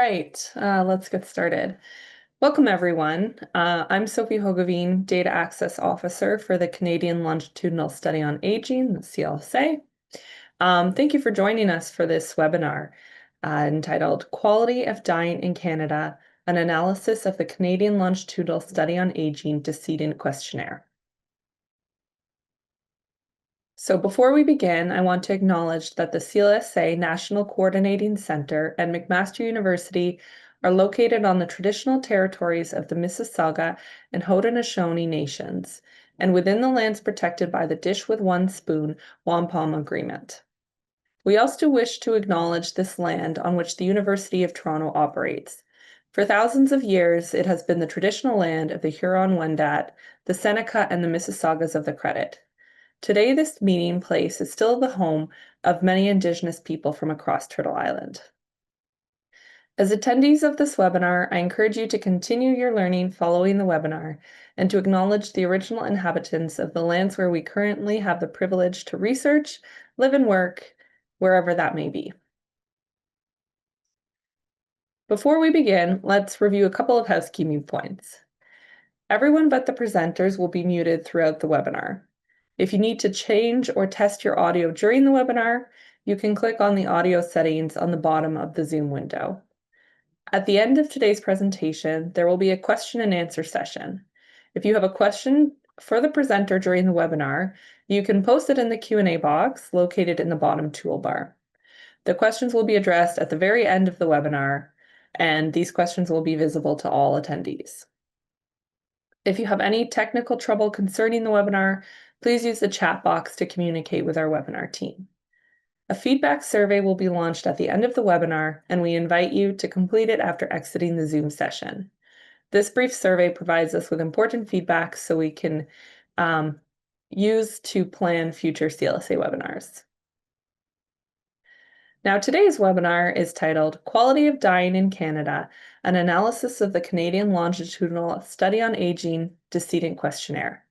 right, let's get started. Welcome, everyone. I'm Sophie Hogeveen, Data Access Officer for the Canadian Longitudinal Study on Aging, the CLSA. Thank you for joining us for this webinar entitled Quality of Dying in Canada, an Analysis of the Canadian Longitudinal Study on Aging Decedent Questionnaire. So before we begin, I want to acknowledge that the CLSA National Coordinating Center and McMaster University are located on the traditional territories of the Mississauga and Haudenosaunee nations, and within the lands protected by the Dish with One Spoon Wampum Agreement. We also wish to acknowledge this land on which the University of Toronto operates. For thousands of years, it has been the traditional land of the Huron-Wendat, the Seneca, and the Mississaugas of the Credit. Today, this meeting place is still the home of many Indigenous people from across Turtle Island. As attendees of this webinar, I encourage you to continue your learning following the webinar and to acknowledge the original inhabitants of the lands where we currently have the privilege to research, live, and work, wherever that may be. Before we begin, let's review a couple of housekeeping points. Everyone but the presenters will be muted throughout the webinar. If you need to change or test your audio during the webinar, you can click on the audio settings on the bottom of the Zoom window. At the end of today's presentation, there will be a question and answer session. If you have a question for the presenter during the webinar, you can post it in the Q&A box located in the bottom toolbar. The questions will be addressed at the very end of the webinar, and these questions will be visible to all attendees. If you have any technical trouble concerning the webinar, please use the chat box to communicate with our webinar team. A feedback survey will be launched at the end of the webinar, and we invite you to complete it after exiting the Zoom session. This brief survey provides us with important feedback so we can use to plan future CLSA webinars. Now, today's webinar is titled Quality of Dying in Canada, an Analysis of the Canadian Longitudinal Study on Aging Decedent Questionnaire.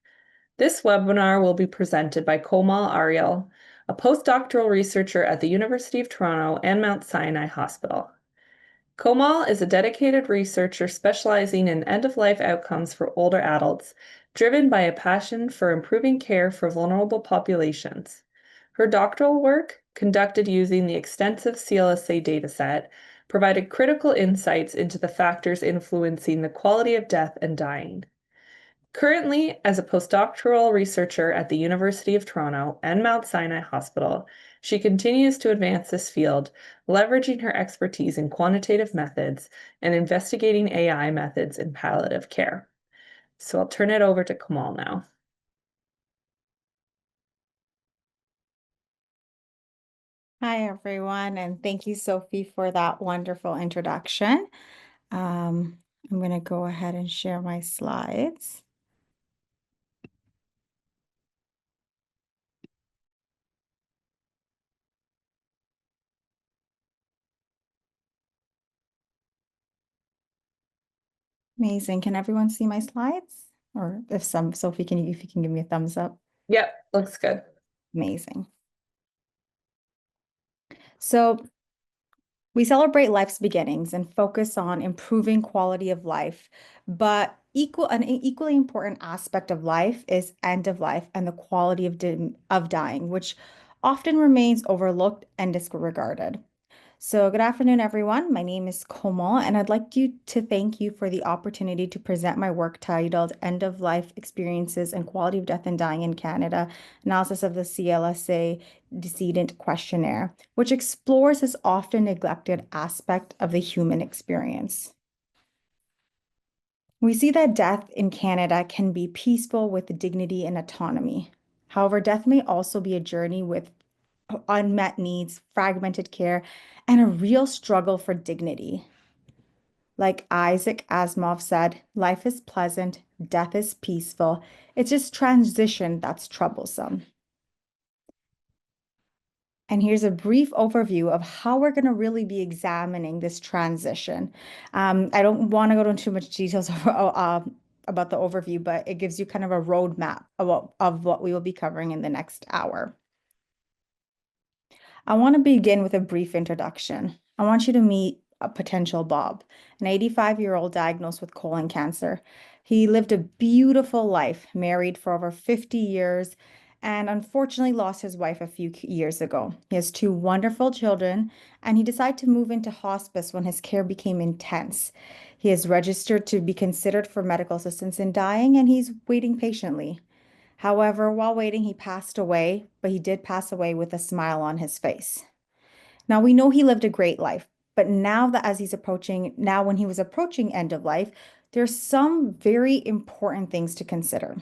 This webinar will be presented by Komal Aryal, a postdoctoral researcher at the University of Toronto and Mount Sinai Hospital. Komal is a dedicated researcher specializing in end-of-life outcomes for older adults, driven by a passion for improving care for vulnerable populations. Her doctoral work, conducted using the extensive CLSA dataset, provided critical insights into the factors influencing the quality of death and dying. Currently, as a postdoctoral researcher at the University of Toronto and Mount Sinai Hospital, she continues to advance this field, leveraging her expertise in quantitative methods and investigating AI methods in palliative care. So I'll turn it over to Komal now. Hi, everyone, and thank you, Sophie, for that wonderful introduction. I'm going to go ahead and share my slides. Amazing. Can everyone see my slides? Or if Sophie, if you can give me a thumbs up. Yep, looks good. Amazing. So we celebrate life's beginnings and focus on improving quality of life, but an equally important aspect of life is end of life and the quality of dying, which often remains overlooked and disregarded. So good afternoon, everyone. My name is Komal, and I'd like to thank you for the opportunity to present my work titled End of Life Experiences and Quality of Death and Dying in Canada, Analysis of the CLSA Decedent Questionnaire, which explores this often neglected aspect of the human experience. We see that death in Canada can be peaceful with dignity and autonomy. However, death may also be a journey with unmet needs, fragmented care, and a real struggle for dignity. Like Isaac Asimov said, life is pleasant, death is peaceful. It's just transition that's troublesome. And here's a brief overview of how we're going to really be examining this transition. I don't want to go into too much details about the overview, but it gives you kind of a roadmap of what we will be covering in the next hour. I want to begin with a brief introduction. I want you to meet a potential Bob, an 85-year-old diagnosed with colon cancer. He lived a beautiful life, married for over 50 years, and unfortunately lost his wife a few years ago. He has two wonderful children, and he decided to move into hospice when his care became intense. He is registered to be considered for medical assistance in dying, and he's waiting patiently. However, while waiting, he passed away, but he did pass away with a smile on his face. Now we know he lived a great life, but now when he was approaching end of life, there's some very important things to consider.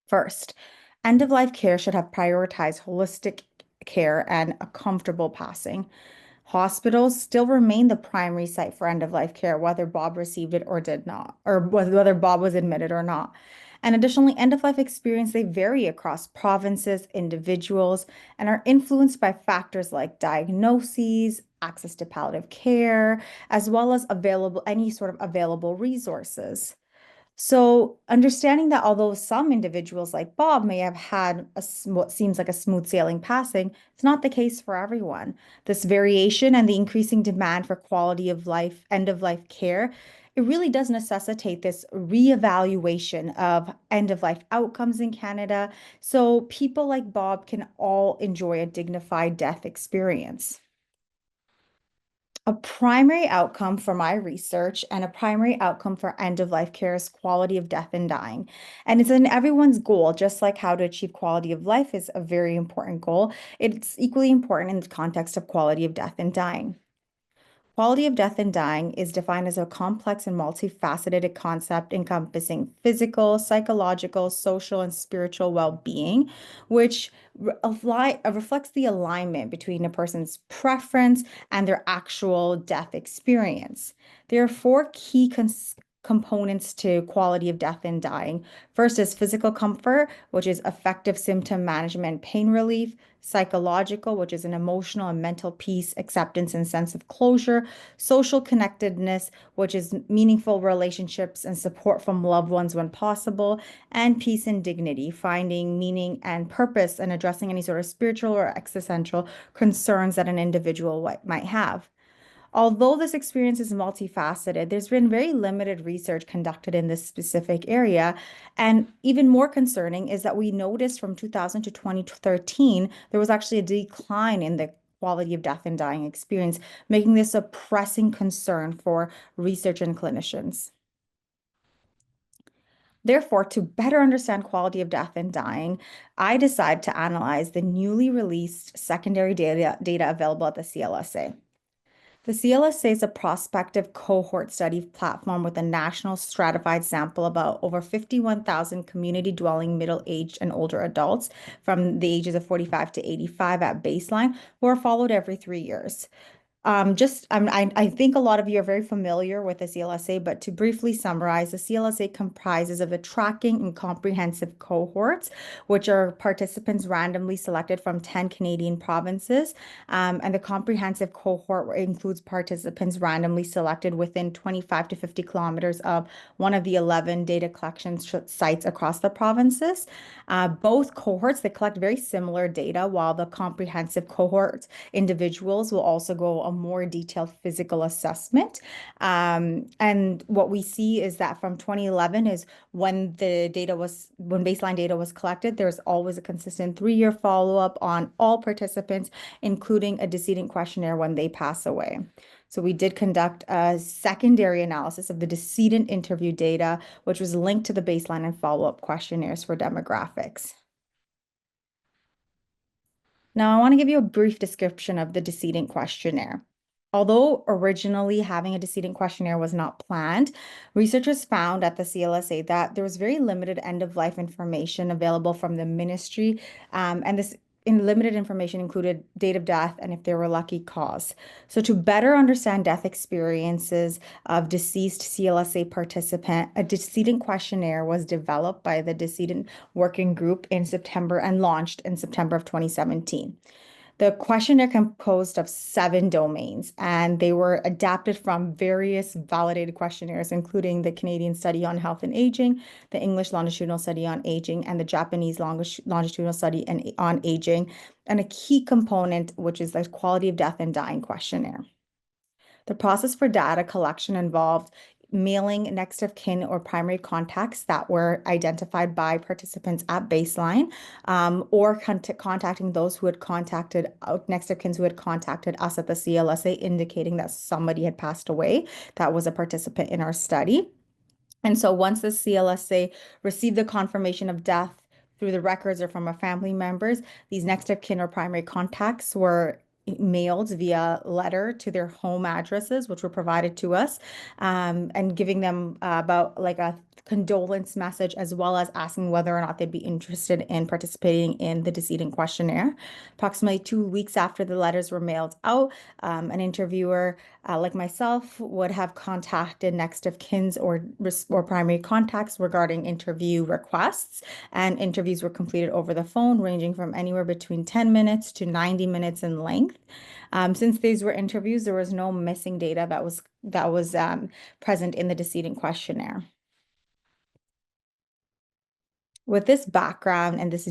First, end of life care should have prioritized holistic care and a comfortable passing. Hospitals still remain the primary site for end of life care, whether Bob received it or did not, or whether Bob was admitted or not. And additionally, end of life experience, they vary across provinces, individuals, and are influenced by factors like diagnoses, access to palliative care, as well as any sort of available resources. So, understanding that although some individuals like Bob may have had what seems like a smooth sailing passing, it's not the case for everyone. This variation and the increasing demand for quality of life, end of life care, it really does necessitate this reevaluation of end of life outcomes in Canada so people like Bob can all enjoy a dignified death experience. A primary outcome for my research and a primary outcome for end of life care is quality of death and dying. And it's in everyone's goal, just like how to achieve quality of life is a very important goal. It's equally important in the context of quality of death and dying. Quality of death and dying is defined as a complex and multifaceted concept encompassing physical, psychological, social, and spiritual well-being, which reflects the alignment between a person's preference and their actual death experience. There are four key components to quality of death and dying. First is physical comfort, which is effective symptom management, pain relief. Psychological, which is an emotional and mental peace, acceptance, and sense of closure. Social connectedness, which is meaningful relationships and support from loved ones when possible. And peace and dignity, finding meaning and purpose and addressing any sort of spiritual or existential concerns that an individual might have. Although this experience is multifaceted, there's been very limited research conducted in this specific area. And even more concerning is that we noticed from 2000 to 2013, there was actually a decline in the quality of death and dying experience, making this a pressing concern for research and clinicians. Therefore, to better understand quality of death and dying, I decided to analyze the newly released secondary data available at the CLSA. The CLSA is a prospective cohort study platform with a national stratified sample of about over 51,000 community dwelling middle-aged and older adults from the ages of 45 to 85 at baseline who are followed every 3 years. I think a lot of you are very familiar with the CLSA, but to briefly summarize, the CLSA comprises of the tracking and comprehensive cohorts, which are participants randomly selected from 10 Canadian provinces. And the comprehensive cohort includes participants randomly selected within 25 to 50 kilometers of one of the 11 data collection sites across the provinces. Both cohorts, they collect very similar data, while the comprehensive cohort individuals will also go a more detailed physical assessment. And what we see is that from 2011 is when baseline data was collected, there's always a consistent 3-year follow-up on all participants, including a decedent questionnaire when they pass away. So we did conduct a secondary analysis of the decedent interview data, which was linked to the baseline and follow-up questionnaires for demographics. Now, I want to give you a brief description of the decedent questionnaire. Although originally having a decedent questionnaire was not planned, researchers found at the CLSA that there was very limited end-of-life information available from the ministry, and this limited information included date of death and if they were lucky cause. So to better understand death experiences of deceased CLSA participant, a decedent questionnaire was developed by the Decedent Working Group in September and launched in September of 2017. The questionnaire composed of 7 domains, and they were adapted from various validated questionnaires, including the Canadian Study on Health and Aging, the English Longitudinal Study on Aging, and the Japanese Longitudinal Study on Aging, and a key component, which is the Quality of Death and Dying questionnaire. The process for data collection involved mailing next of kin or primary contacts that were identified by participants at baseline, or contacting those who had contacted next of kin who had contacted us at the CLSA, indicating that somebody had passed away that was a participant in our study. And so once the CLSA received the confirmation of death through the records or from a family members, these next of kin or primary contacts were mailed via letter to their home addresses, which were provided to us, and giving them about like a condolence message, as well as asking whether or not they'd be interested in participating in the decedent questionnaire. Approximately 2 weeks after the letters were mailed out, an interviewer like myself would have contacted next of kins or primary contacts regarding interview requests, and interviews were completed over the phone, ranging from anywhere between 10 minutes to 90 minutes in length. Since these were interviews, there was no missing data that was present in the decedent questionnaire. With this background and this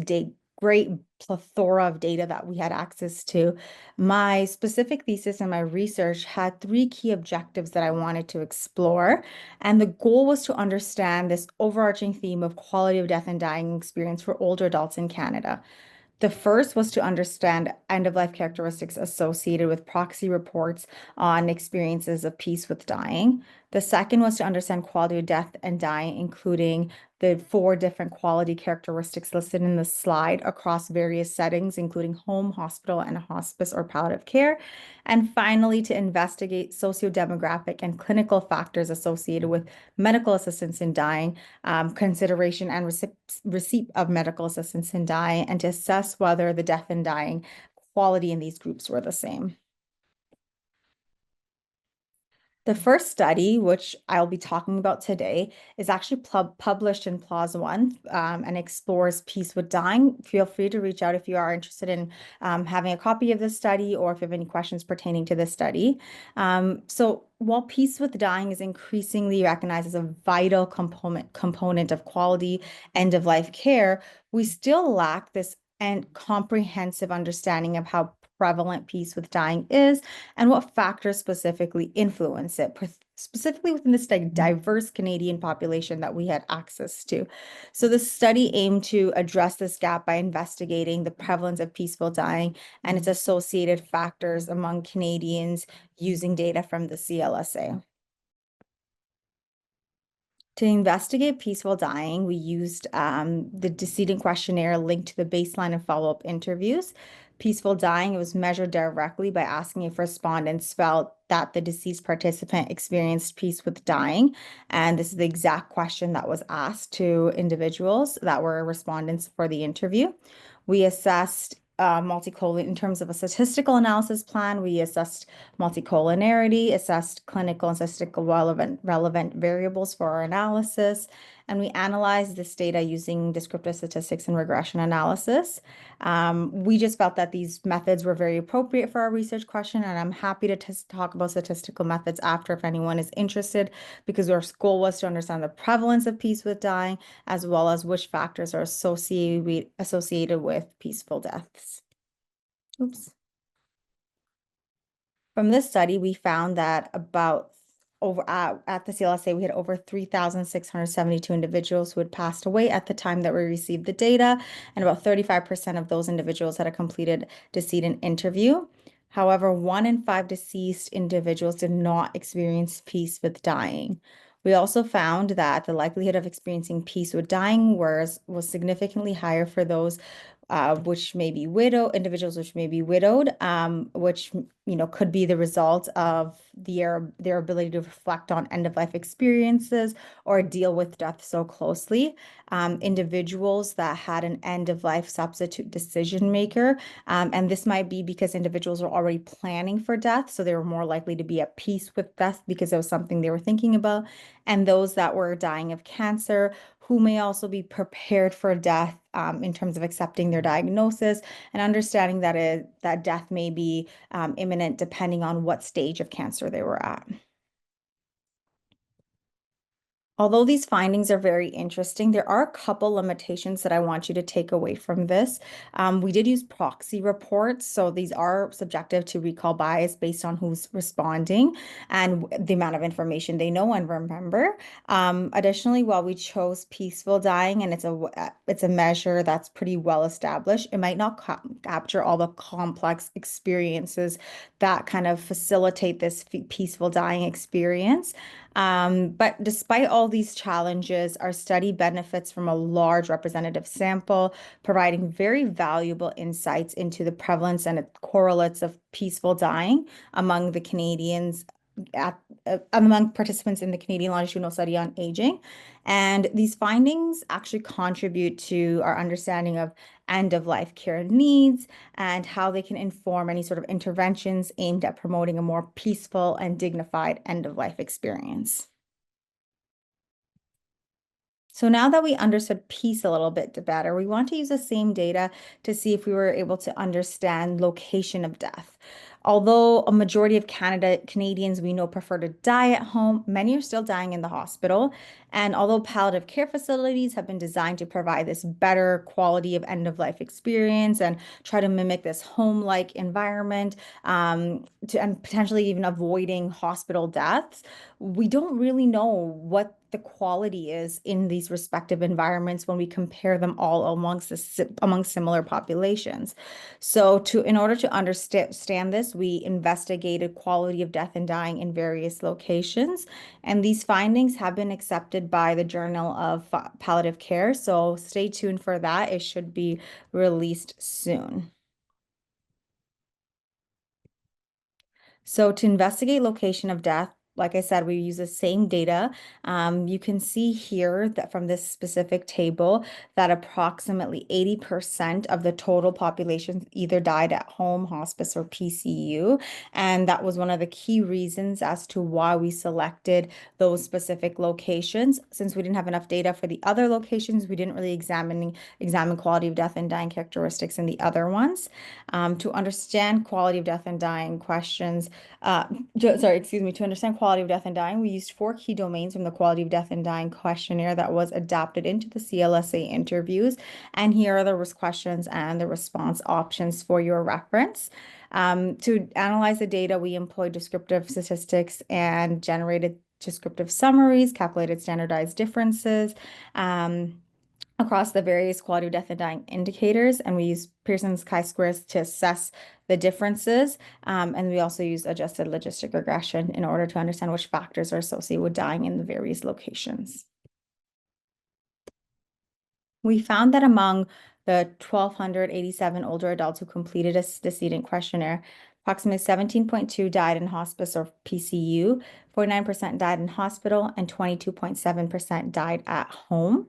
great plethora of data that we had access to, my specific thesis and my research had three key objectives that I wanted to explore. And the goal was to understand this overarching theme of quality of death and dying experience for older adults in Canada. The first was to understand end-of-life characteristics associated with proxy reports on experiences of peace with dying. The second was to understand quality of death and dying, including the 4 different quality characteristics listed in the slide across various settings, including home, hospital, and hospice or palliative care. And finally, to investigate socio-demographic and clinical factors associated with medical assistance in dying, consideration and receipt of medical assistance in dying, and to assess whether the death and dying quality in these groups were the same. The first study, which I'll be talking about today, is actually published in PLOS One, and explores peace with dying. Feel free to reach out if you are interested in having a copy of this study, or if you have any questions pertaining to this study. So while peace with dying is increasingly recognized as a vital component of quality end-of-life care, we still lack this and comprehensive understanding of how prevalent peace with dying is and what factors specifically influence it, specifically within this diverse Canadian population that we had access to. So the study aimed to address this gap by investigating the prevalence of peaceful dying and its associated factors among Canadians using data from the CLSA. To investigate peaceful dying, we used the decedent questionnaire linked to the baseline and follow-up interviews. Peaceful dying, it was measured directly by asking if respondents felt that the deceased participant experienced peace with dying. And this is the exact question that was asked to individuals that were respondents for the interview. We assessed multicolon in terms of a statistical analysis plan. We assessed multicollinearity, assessed clinical and statistical relevant variables for our analysis, and we analyzed this data using descriptive statistics and regression analysis. We just felt that these methods were very appropriate for our research question, and I'm happy to talk about statistical methods after if anyone is interested, because our goal was to understand the prevalence of peace with dying, as well as which factors are associated with peaceful deaths. Oops. From this study, we found that at the CLSA, we had over 3,672 individuals who had passed away at the time that we received the data, and about 35% of those individuals had a completed decedent interview. However, 1 in 5 deceased individuals did not experience peace with dying. We also found that the likelihood of experiencing peace with dying was significantly higher for those which may be individuals which may be widowed, which could be the result of their ability to reflect on end-of-life experiences or deal with death so closely. Individuals that had an end-of-life substitute decision maker, and this might be because individuals are already planning for death, so they were more likely to be at peace with death because it was something they were thinking about, and those that were dying of cancer, who may also be prepared for death in terms of accepting their diagnosis and understanding that death may be imminent depending on what stage of cancer they were at. Although these findings are very interesting, there are a couple limitations that I want you to take away from this. We did use proxy reports, so these are subjective to recall bias based on who's responding and the amount of information they know and remember. Additionally, while we chose peaceful dying, and it's a measure that's pretty well established, it might not capture all the complex experiences that kind of facilitate this peaceful dying experience. But despite all these challenges, our study benefits from a large representative sample, providing very valuable insights into the prevalence and correlates of peaceful dying among the Canadians among participants in the Canadian longitudinal study on aging. And these findings actually contribute to our understanding of end of life care needs and how they can inform any sort of interventions aimed at promoting a more peaceful and dignified end of life experience. So now that we understood peace a little bit better, we want to use the same data to see if we were able to understand location of death. Although a majority of Canadians we know prefer to die at home, many are still dying in the hospital. And although palliative care facilities have been designed to provide this better quality of end of life experience and try to mimic this home-like environment, and potentially even avoiding hospital deaths, we don't really know what the quality is in these respective environments when we compare them all among similar populations. So in order to understand this, we investigated quality of death and dying in various locations, and these findings have been accepted by the Journal of Palliative Care. So stay tuned for that. It should be released soon. So to investigate location of death, like I said, we use the same data. You can see here that from this specific table that approximately 80% of the total population either died at home, hospice, or PCU. And that was one of the key reasons as to why we selected those specific locations. Since we didn't have enough data for the other locations, we didn't really examine quality of death and dying characteristics in the other ones. To understand quality of death and dying questions, to understand quality of death and dying, we used 4 key domains from the quality of death and dying questionnaire that was adapted into the CLSA interviews. And here are the questions and the response options for your reference. To analyze the data, we employed descriptive statistics and generated descriptive summaries, calculated standardized differences, across the various quality of death and dying indicators, and we use Pearson's chi-squares to assess the differences. And we also use adjusted logistic regression in order to understand which factors are associated with dying in the various locations. We found that among the 1,287 older adults who completed a decedent questionnaire, approximately 17.2 died in hospice or PCU, 49% died in hospital, and 22.7% died at home.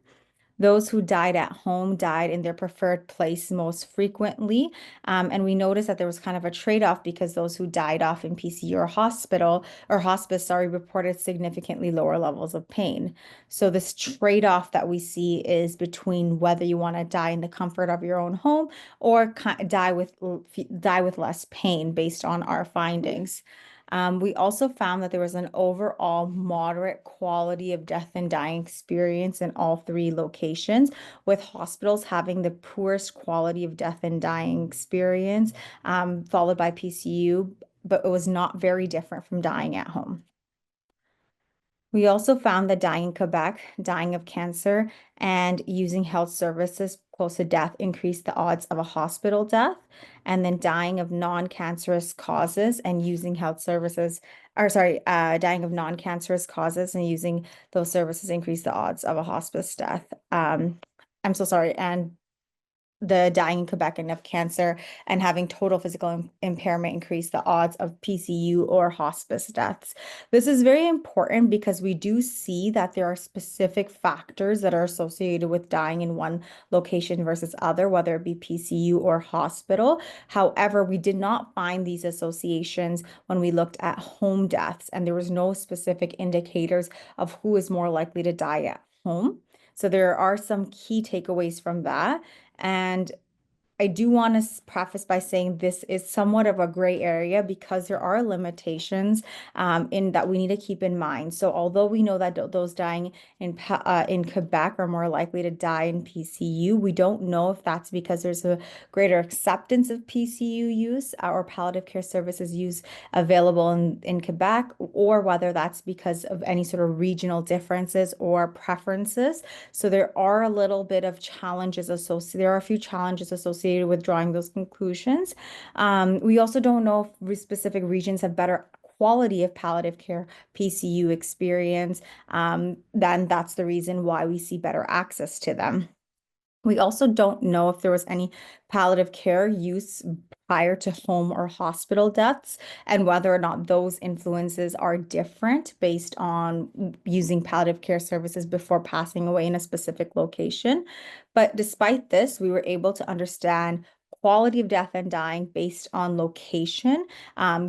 Those who died at home died in their preferred place most frequently. And we noticed that there was kind of a trade-off because those who died off in PCU or hospice, reported significantly lower levels of pain. So this trade-off that we see is between whether you want to die in the comfort of your own home or die with less pain based on our findings. We also found that there was an overall moderate quality of death and dying experience in all 3 locations, with hospitals having the poorest quality of death and dying experience, followed by PCU, but it was not very different from dying at home. We also found that dying in Quebec, dying of cancer, and using health services close to death increased the odds of a hospital death, and then dying of non-cancerous causes and using health services, dying of non-cancerous causes and using those services increased the odds of a hospice death. I'm so sorry, and the dying in Quebec and of cancer and having total physical impairment increase the odds of PCU or hospice deaths. This is very important because we do see that there are specific factors that are associated with dying in one location versus other, whether it be PCU or hospital. However, we did not find these associations when we looked at home deaths, and there was no specific indicators of who is more likely to die at home. So there are some key takeaways from that. And I do want to preface by saying this is somewhat of a gray area because there are limitations in that we need to keep in mind. So although we know that those dying in Quebec are more likely to die in PCU, we don't know if that's because there's a greater acceptance of PCU use or palliative care services use available in Quebec, or whether that's because of any sort of regional differences or preferences. So there are a little bit of challenges associated. There are a few challenges associated with drawing those conclusions. We also don't know if specific regions have better quality of palliative care PCU experience. Then that's the reason why we see better access to them. We also don't know if there was any palliative care use prior to home or hospital deaths and whether or not those influences are different based on using palliative care services before passing away in a specific location. But despite this, we were able to understand quality of death and dying based on location,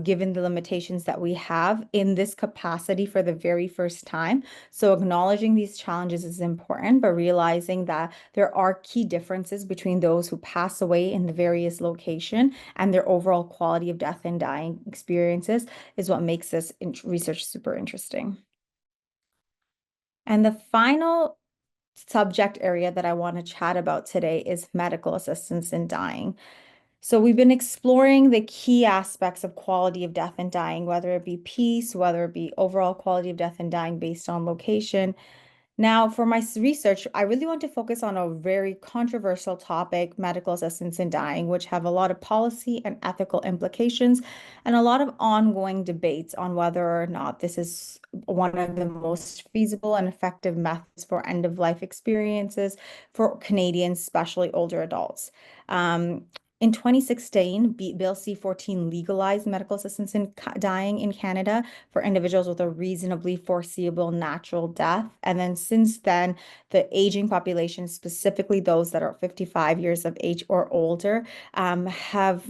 given the limitations that we have in this capacity for the very first time. So acknowledging these challenges is important, but realizing that there are key differences between those who pass away in the various location and their overall quality of death and dying experiences is what makes this research super interesting. And the final subject area that I want to chat about today is medical assistance in dying. So we've been exploring the key aspects of quality of death and dying, whether it be peace, whether it be overall quality of death and dying based on location. Now, for my research, I really want to focus on a very controversial topic, medical assistance in dying, which have a lot of policy and ethical implications and a lot of ongoing debates on whether or not this is one of the most feasible and effective methods for end-of-life experiences for Canadians, especially older adults. In 2016, Bill C-14 legalized medical assistance in dying in Canada for individuals with a reasonably foreseeable natural death. And then since then, the aging population, specifically those that are 55 years of age or older, have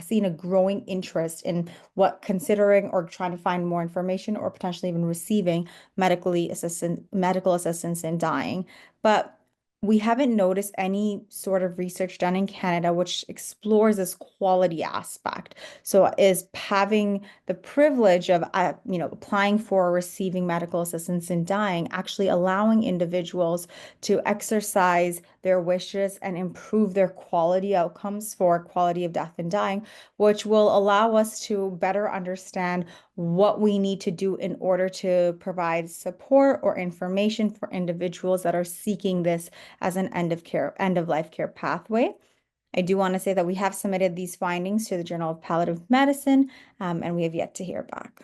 seen a growing interest in what considering or trying to find more information or potentially even receiving medical assistance in dying. But we haven't noticed any sort of research done in Canada which explores this quality aspect. So is having the privilege of applying for or receiving medical assistance in dying, actually allowing individuals to exercise their wishes and improve their quality outcomes for quality of death and dying, which will allow us to better understand what we need to do in order to provide support or information for individuals that are seeking this as an end of life care pathway. I do want to say that we have submitted these findings to the Journal of Palliative Medicine, and we have yet to hear back.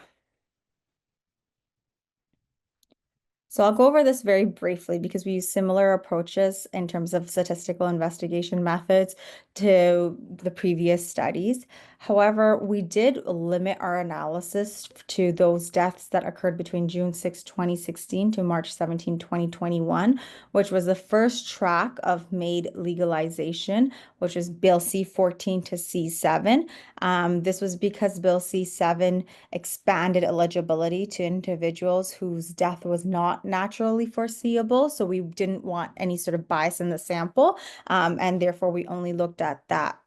So I'll go over this very briefly because we use similar approaches in terms of statistical investigation methods to the previous studies. However, we did limit our analysis to those deaths that occurred between June 6, 2016 to March 17, 2021, which was the first track of MAiD legalization, which is Bill C-14 to C-7. This was because Bill C-7 expanded eligibility to individuals whose death was not naturally foreseeable. So we didn't want any sort of bias in the sample. And therefore, we only looked at that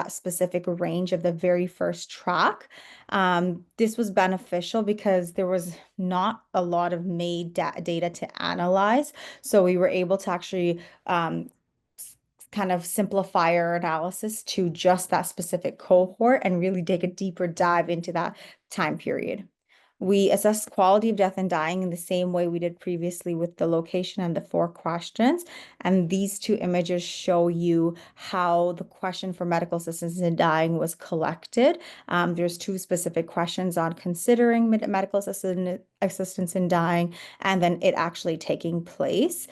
specific range of the very first track. This was beneficial because there was not a lot of MAiD data to analyze. So we were able to actually kind of simplify our analysis to just that specific cohort and really take a deeper dive into that time period. We assessed quality of death and dying in the same way we did previously with the location and the 4 questions. And these 2 images show you how the question for medical assistance in dying was collected. There's 2 specific questions on considering medical assistance in dying and then it actually taking place.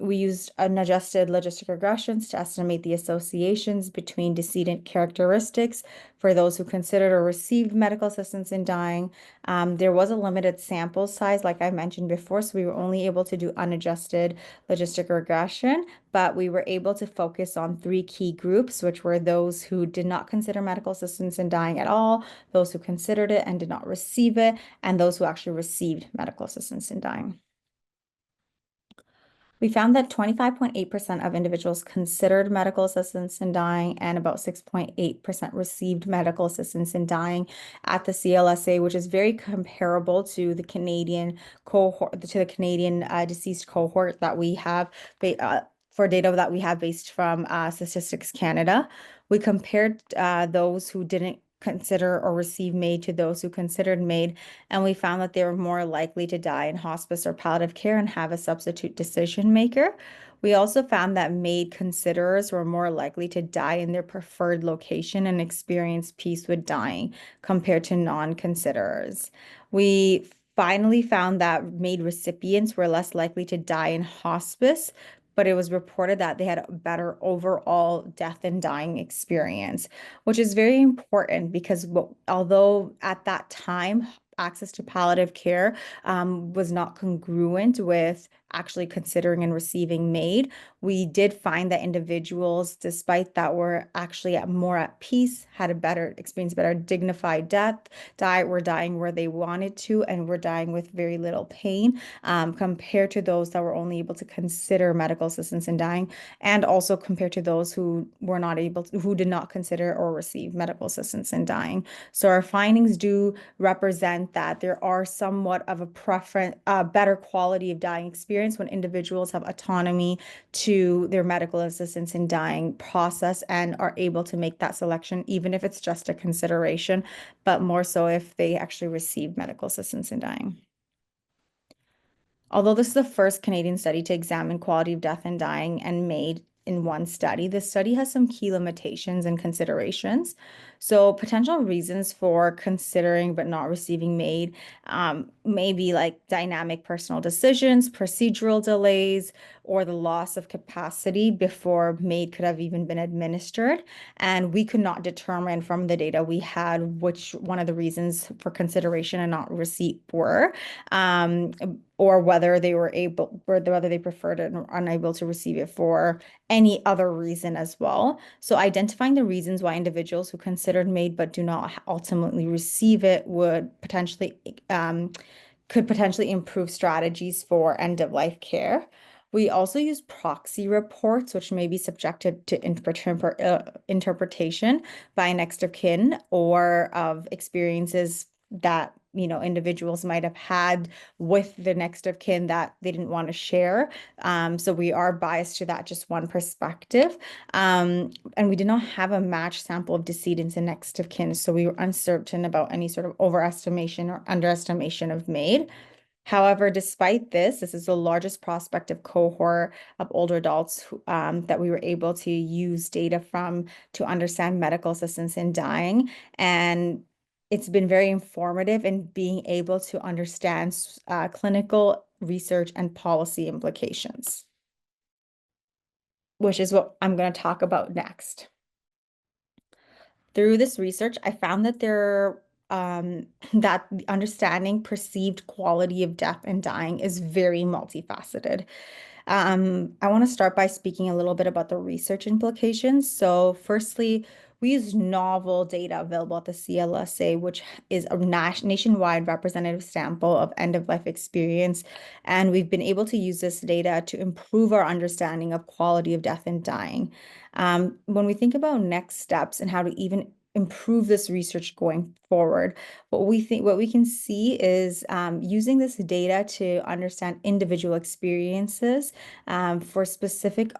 We used unadjusted logistic regressions to estimate the associations between decedent characteristics for those who considered or received medical assistance in dying. There was a limited sample size, like I mentioned before, so we were only able to do unadjusted logistic regression, but we were able to focus on 3 key groups, which were those who did not consider medical assistance in dying at all, those who considered it and did not receive it, and those who actually received medical assistance in dying. We found that 25.8% of individuals considered medical assistance in dying and about 6.8% received medical assistance in dying at the CLSA, which is very comparable to the Canadian cohort, to the Canadian deceased cohort that we have for data that we have based from Statistics Canada. We compared those who didn't consider or receive MAiD to those who considered MAiD, and we found that they were more likely to die in hospice or palliative care and have a substitute decision maker. We also found that MAiD considerers were more likely to die in their preferred location and experience peace with dying compared to non-considerers. We finally found that MAiD recipients were less likely to die in hospice, but it was reported that they had a better overall death and dying experience, which is very important because although at that time access to palliative care was not congruent with actually considering and receiving MAiD, we did find that individuals, despite that, were actually more at peace, had a better experience, better dignified death, were dying where they wanted to, and were dying with very little pain, compared to those that were only able to consider medical assistance in dying, and also compared to those who were not able to, who did not consider or receive medical assistance in dying. So our findings do represent that there are somewhat of a preference, better quality of dying experience when individuals have autonomy to their medical assistance in dying process and are able to make that selection, even if it's just a consideration, but more so if they actually receive medical assistance in dying. Although this is the first Canadian study to examine quality of death and dying and MAiD in one study, this study has some key limitations and considerations. So potential reasons for considering but not receiving MAiD may be like dynamic personal decisions, procedural delays, or the loss of capacity before MAiD could have even been administered. And we could not determine from the data we had which one of the reasons for consideration and not receipt were. Or whether they were able, or whether they preferred it or unable to receive it for any other reason as well. So identifying the reasons why individuals who considered MAiD but do not ultimately receive it would potentially could potentially improve strategies for end-of-life care. We also use proxy reports, which may be subjected to interpretation by next of kin or of experiences that individuals might have had with the next of kin that they didn't want to share. So we are biased to that just one perspective. And we did not have a matched sample of decedents and next of kin, so we were uncertain about any sort of overestimation or underestimation of MAiD. However, despite this is the largest prospective cohort of older adults that we were able to use data from to understand medical assistance in dying. And it's been very informative in being able to understand clinical research and policy implications, which is what I'm going to talk about next. Through this research, I found that that understanding perceived quality of death and dying is very multifaceted. I want to start by speaking a little bit about the research implications. So firstly, we use novel data available at the CLSA, which is a nationwide representative sample of end-of-life experience. And we've been able to use this data to improve our understanding of quality of death and dying. When we think about next steps and how to even improve this research going forward, what we can see is using this data to understand individual experiences for specific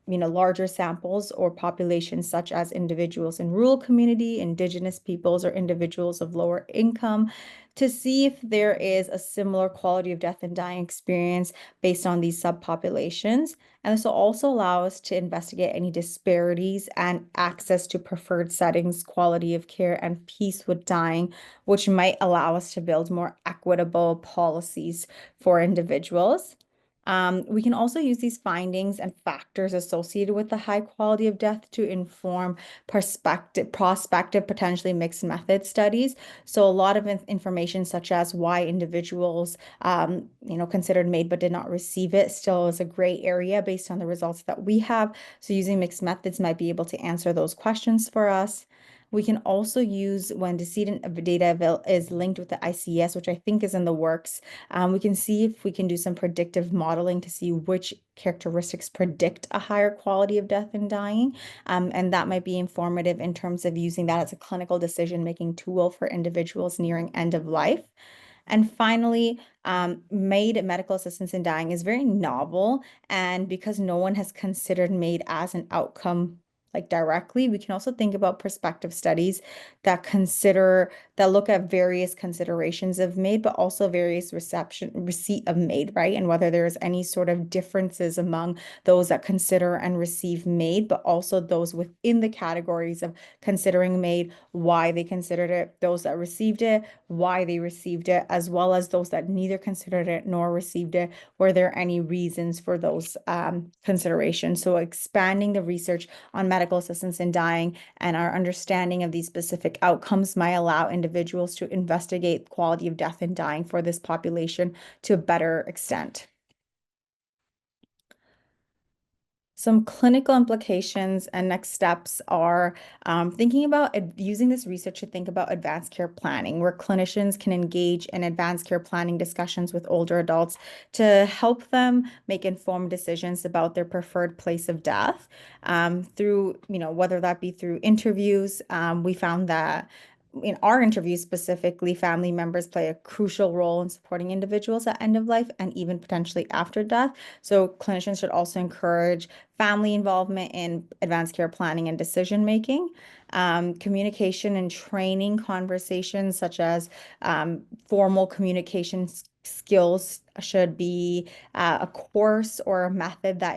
larger samples or populations, such as individuals in rural community, Indigenous peoples, or individuals of lower income, to see if there is a similar quality of death and dying experience based on these subpopulations. And this will also allow us to investigate any disparities and access to preferred settings, quality of care, and peace with dying, which might allow us to build more equitable policies for individuals. We can also use these findings and factors associated with the high quality of death to inform prospective, potentially mixed method studies. So a lot of information such as why individuals, considered MAiD but did not receive it still is a gray area based on the results that we have. So using mixed methods might be able to answer those questions for us. We can also use when decedent data is linked with the ICS, which I think is in the works. We can see if we can do some predictive modeling to see which characteristics predict a higher quality of death and dying. And that might be informative in terms of using that as a clinical decision-making tool for individuals nearing end of life. And finally, MAiD, medical assistance in dying, is very novel. And because no one has considered MAiD as an outcome like directly, we can also think about prospective studies that look at various considerations of MAiD, but also various receipt of MAiD, right? And whether there's any sort of differences among those that consider and receive MAiD, but also those within the categories of considering MAiD, why they considered it, those that received it, why they received it, as well as those that neither considered it nor received it. Were there any reasons for those considerations? So expanding the research on medical assistance in dying and our understanding of these specific outcomes might allow individuals to investigate quality of death and dying for this population to a better extent. Some clinical implications and next steps are thinking about using this research to think about advanced care planning, where clinicians can engage in advanced care planning discussions with older adults to help them make informed decisions about their preferred place of death. Through, whether that be through interviews, we found that in our interviews specifically, family members play a crucial role in supporting individuals at end of life and even potentially after death. So clinicians should also encourage family involvement in advanced care planning and decision making, communication and training conversations such as formal communication skills should be a course or a method that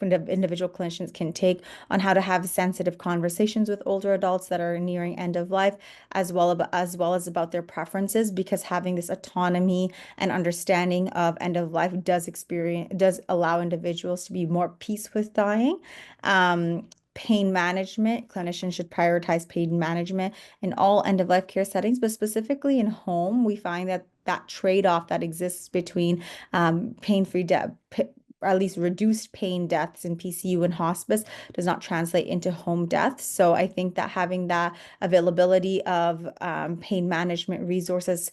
individual clinicians can take on how to have sensitive conversations with older adults that are nearing end of life, as well as about their preferences, because having this autonomy and understanding of end of life does allow individuals to be more peace with dying. Pain management, clinicians should prioritize pain management in all end of life care settings, but specifically in home, we find that trade-off that exists between pain-free death, or at least reduced pain deaths in PCU and hospice does not translate into home deaths. So I think that having that availability of pain management resources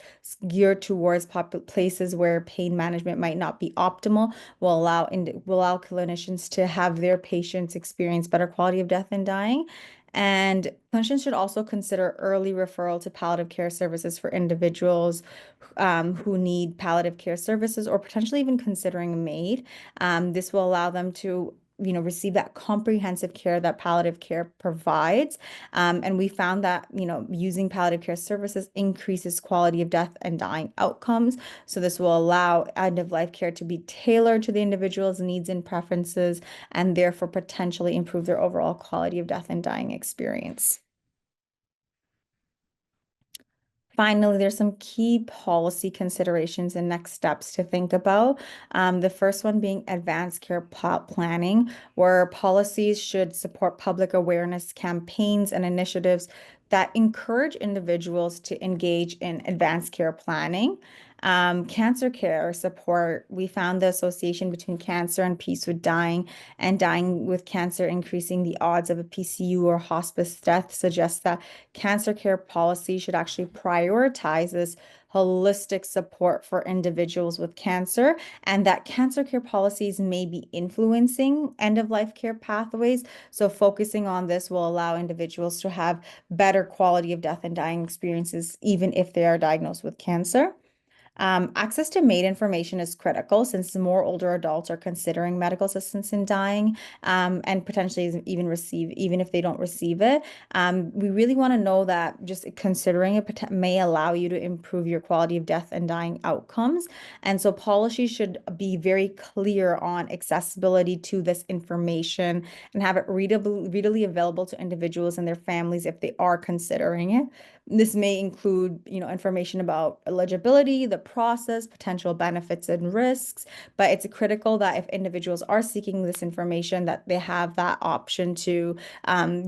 geared towards places where pain management might not be optimal will allow clinicians to have their patients experience better quality of death and dying. And clinicians should also consider early referral to palliative care services for individuals who need palliative care services, or potentially even considering MAiD. This will allow them to receive that comprehensive care that palliative care provides. And we found that, using palliative care services increases quality of death and dying outcomes. So this will allow end of life care to be tailored to the individual's needs and preferences, and therefore potentially improve their overall quality of death and dying experience. Finally, there's some key policy considerations and next steps to think about. The first one being advanced care planning, where policies should support public awareness campaigns and initiatives that encourage individuals to engage in advanced care planning. Cancer care support, we found the association between cancer and peace with dying, and dying with cancer increasing the odds of a PCU or hospice death, suggests that cancer care policy should actually prioritize this holistic support for individuals with cancer, and that cancer care policies may be influencing end of life care pathways. So focusing on this will allow individuals to have better quality of death and dying experiences, even if they are diagnosed with cancer. Access to MAiD information is critical, since more older adults are considering medical assistance in dying, and potentially even if they don't receive it. We really want to know that just considering it may allow you to improve your quality of death and dying outcomes. And so policy should be very clear on accessibility to this information and have it readily available to individuals and their families if they are considering it. This may include, information about eligibility, the process, potential benefits and risks, but it's critical that if individuals are seeking this information, that they have that option to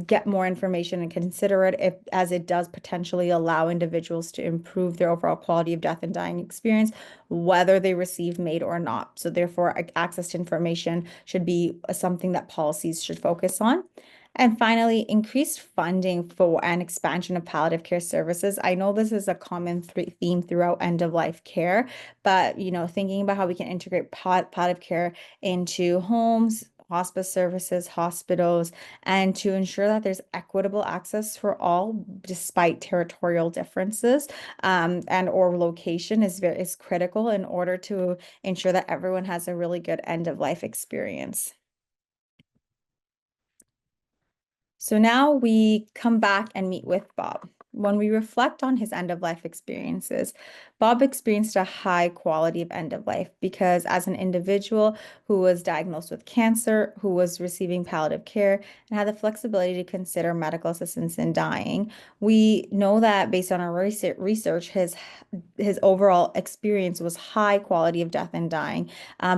get more information and consider it, as it does potentially allow individuals to improve their overall quality of death and dying experience, whether they receive MAiD or not. So therefore, access to information should be something that policies should focus on. And finally, increased funding for and expansion of palliative care services. I know this is a common theme throughout end of life care, but thinking about how we can integrate palliative care into homes, hospice services, hospitals, and to ensure that there's equitable access for all, despite territorial differences, and or location is critical in order to ensure that everyone has a really good end of life experience. So now we come back and meet with Bob. When we reflect on his end of life experiences, Bob experienced a high quality of end of life because, as an individual who was diagnosed with cancer, who was receiving palliative care, and had the flexibility to consider medical assistance in dying, we know that based on our research, his overall experience was high quality of death and dying,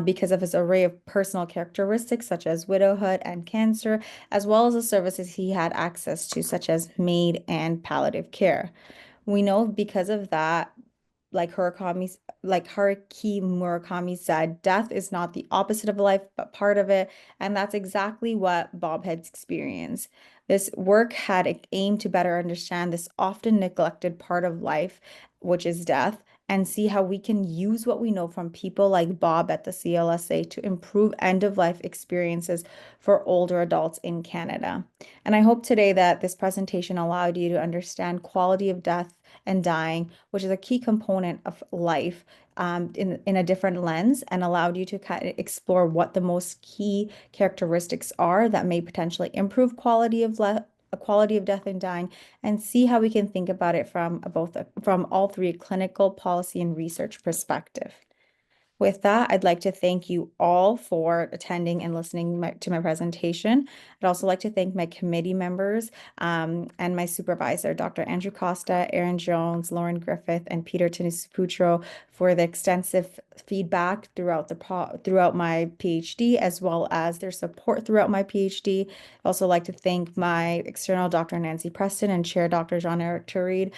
because of his array of personal characteristics such as widowhood and cancer, as well as the services he had access to, such as MAiD and palliative care. We know because of that, like Haruki Murakami said, death is not the opposite of life, but part of it. And that's exactly what Bob had experienced. This work had aimed to better understand this often neglected part of life, which is death, and see how we can use what we know from people like Bob at the CLSA to improve end of life experiences for older adults in Canada. And I hope today that this presentation allowed you to understand quality of death and dying, which is a key component of life, in a different lens, and allowed you to kind of explore what the most key characteristics are that may potentially improve quality of death and dying, and see how we can think about it from all three clinical, policy, and research perspective. With that, I'd like to thank you all for attending and listening to my presentation. I'd also like to thank my committee members, and my supervisor, Dr. Andrew Costa, Aaron Jones, Lauren Griffith, and Peter Tenisiputro, for the extensive feedback throughout my PhD, as well as their support throughout my PhD. I'd also like to thank my external Dr. Nancy Preston and Chair Dr. Jean-Eric Turid,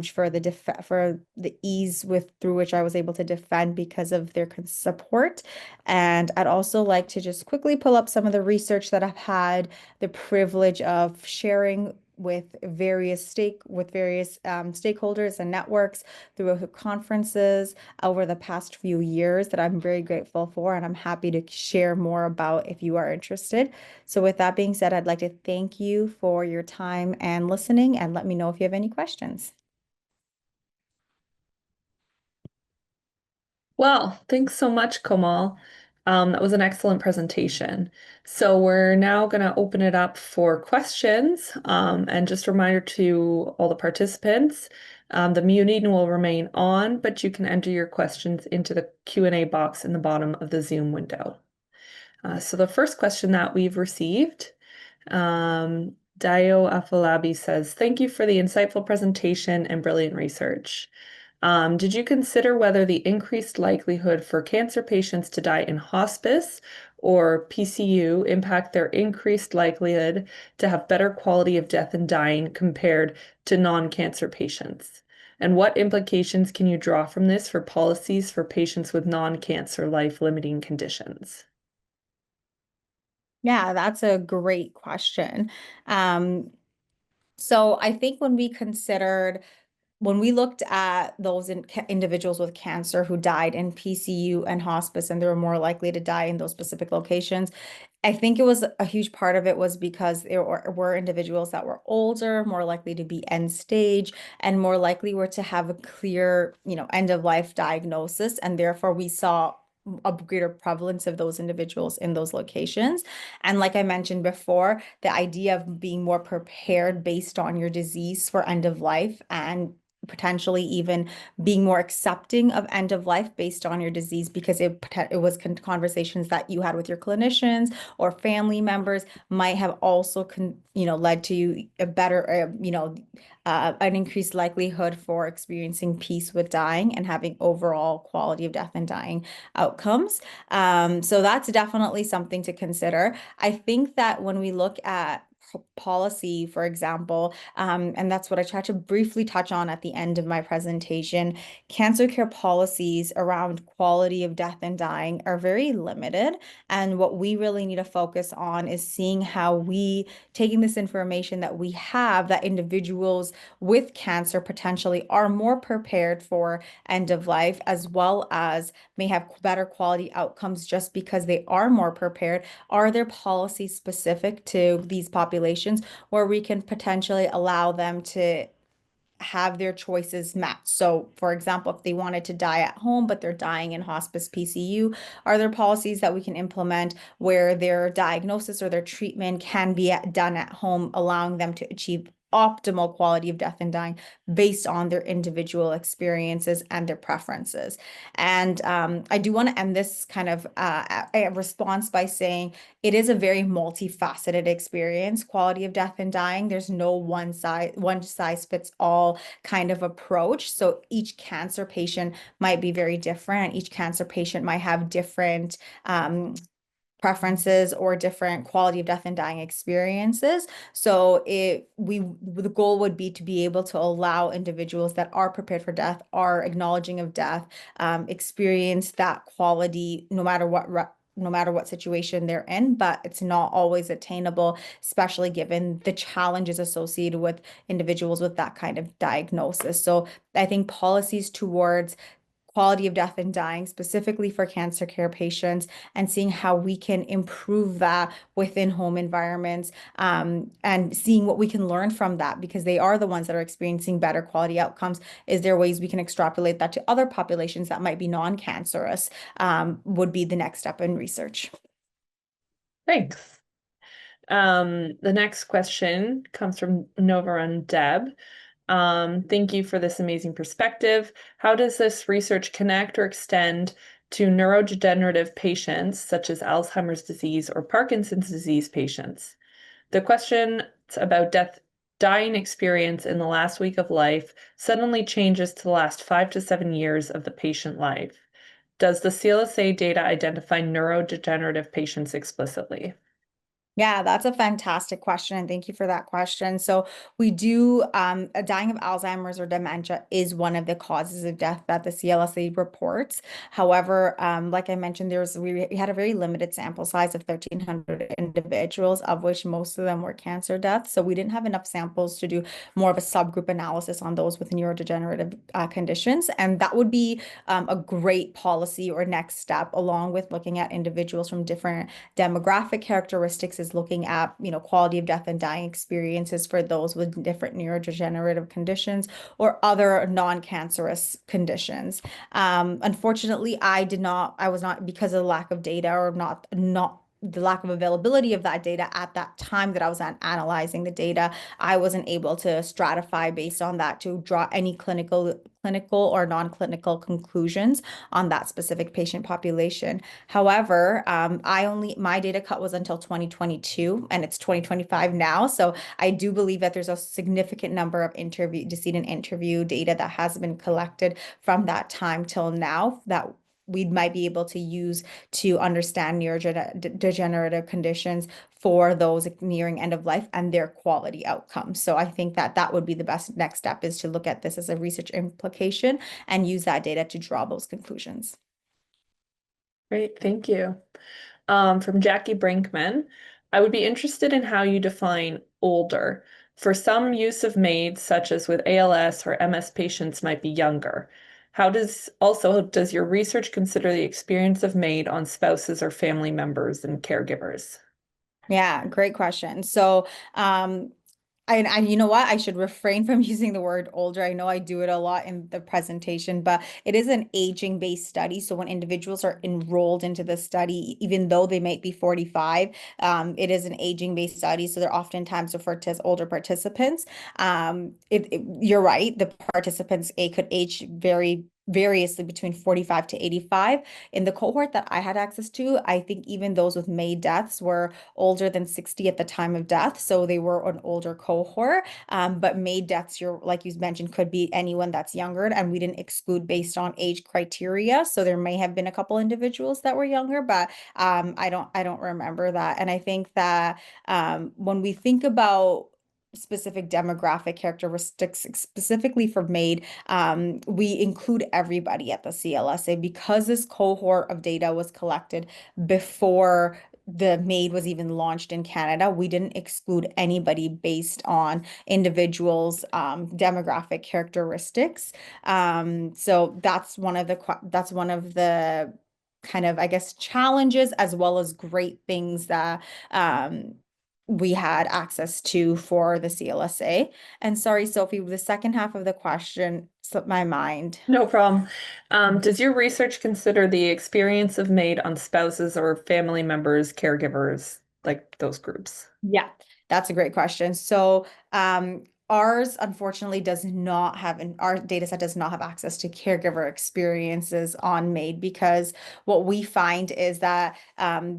for the ease through which I was able to defend because of their support. And I'd also like to just quickly pull up some of the research that I've had the privilege of sharing with various stakeholders and networks through conferences over the past few years that I'm very grateful for, and I'm happy to share more about if you are interested. So with that being said, I'd like to thank you for your time and listening, and let me know if you have any questions. Well, thanks so much, Komal. That was an excellent presentation. So we're now going to open it up for questions. And just a reminder to all the participants, the muting will remain on, but you can enter your questions into the Q&A box in the bottom of the Zoom window. So the first question that we've received, Dio Afolabi says, "Thank you for the insightful presentation and brilliant research. Did you consider whether the increased likelihood for cancer patients to die in hospice or PCU impact their increased likelihood to have better quality of death and dying compared to non-cancer patients? And what implications can you draw from this for policies for patients with non-cancer life-limiting conditions?" Yeah, that's a great question. So I think when we looked at those individuals with cancer who died in PCU and hospice, and they were more likely to die in those specific locations, I think it was a huge part of it was because there were individuals that were older, more likely to be end stage, and more likely were to have a clear, end of life diagnosis. And therefore, we saw a greater prevalence of those individuals in those locations. And like I mentioned before, the idea of being more prepared based on your disease for end of life, and potentially even being more accepting of end of life based on your disease, because it was conversations that you had with your clinicians or family members, might have also led to a better an increased likelihood for experiencing peace with dying and having overall quality of death and dying outcomes. So that's definitely something to consider. I think that when we look at policy, for example, and that's what I tried to briefly touch on at the end of my presentation. Cancer care policies around quality of death and dying are very limited. And what we really need to focus on is seeing how we, taking this information that we have, that individuals with cancer potentially are more prepared for end of life, as well as may have better quality outcomes just because they are more prepared. Are there policies specific to these populations where we can potentially allow them to have their choices met? So, for example, if they wanted to die at home, but they're dying in hospice PCU, are there policies that we can implement where their diagnosis or their treatment can be done at home, allowing them to achieve optimal quality of death and dying based on their individual experiences and their preferences? And I do want to end this kind of a response by saying it is a very multifaceted experience, quality of death and dying. There's no one size fits all kind of approach. So each cancer patient might be very different. Each cancer patient might have different preferences or different quality of death and dying experiences. So the goal would be to be able to allow individuals that are prepared for death, are acknowledging of death, experience that quality no matter what situation they're in, but it's not always attainable, especially given the challenges associated with individuals with that kind of diagnosis. So I think policies towards quality of death and dying, specifically for cancer care patients, and seeing how we can improve that within home environments, and seeing what we can learn from that, because they are the ones that are experiencing better quality outcomes. Is there ways we can extrapolate that to other populations that might be non-cancerous, would be the next step in research. Thanks. The next question comes from Novarun Deb. Thank you for this amazing perspective. How does this research connect or extend to neurodegenerative patients, such as Alzheimer's disease or Parkinson's disease patients? The question about dying experience in the last week of life suddenly changes to the last 5 to 7 years of the patient life. Does the CLSA data identify neurodegenerative patients explicitly? Yeah, that's a fantastic question, and thank you for that question. So we do, dying of Alzheimer's or dementia is one of the causes of death that the CLSA reports. However, like I mentioned, we had a very limited sample size of 1,300 individuals, of which most of them were cancer deaths. So we didn't have enough samples to do more of a subgroup analysis on those with neurodegenerative conditions. And that would be a great policy or next step, along with looking at individuals from different demographic characteristics, is looking at, quality of death and dying experiences for those with different neurodegenerative conditions or other non-cancerous conditions. Unfortunately, I was not, because of the lack of data, or not the lack of availability of that data at that time that I was analyzing the data, I wasn't able to stratify based on that to draw any clinical or non-clinical conclusions on that specific patient population. However, my data cut was until 2022, and it's 2025 now. So I do believe that there's a significant number of decedent interview data that has been collected from that time till now that we might be able to use to understand neurodegenerative conditions for those nearing end of life and their quality outcomes. So I think that that would be the best next step, is to look at this as a research implication and use that data to draw those conclusions. Great, thank you. From Jackie Brinkman, I would be interested in how you define older. For some use of MAiD, such as with ALS or MS patients, might be younger. Does your research consider the experience of MAiD on spouses or family members and caregivers? Yeah, great question. So, you know what? I should refrain from using the word older. I know I do it a lot in the presentation, but it is an aging-based study. So when individuals are enrolled into the study, even though they might be 45, it is an aging-based study. So they're oftentimes referred to as older participants. You're right. The participants could age very variously between 45 to 85. In the cohort that I had access to, I think even those with MAiD deaths were older than 60 at the time of death. So they were an older cohort. But MAiD deaths, you're like you mentioned, could be anyone that's younger, and we didn't exclude based on age criteria. So there may have been a couple individuals that were younger, but I don't remember that. And I think that when we think about specific demographic characteristics specifically for MAiD, we include everybody at the CLSA because this cohort of data was collected before the MAiD was even launched in Canada. We didn't exclude anybody based on individuals' demographic characteristics. So that's one of the kind of, I guess, challenges as well as great things that we had access to for the CLSA. And sorry, Sophie, the second half of the question slipped my mind. No problem. Does your research consider the experience of MAiD on spouses or family members, caregivers, like those groups? Yeah, that's a great question. So, ours unfortunately does not have, and our data set does not have access to caregiver experiences on MAiD because what we find is that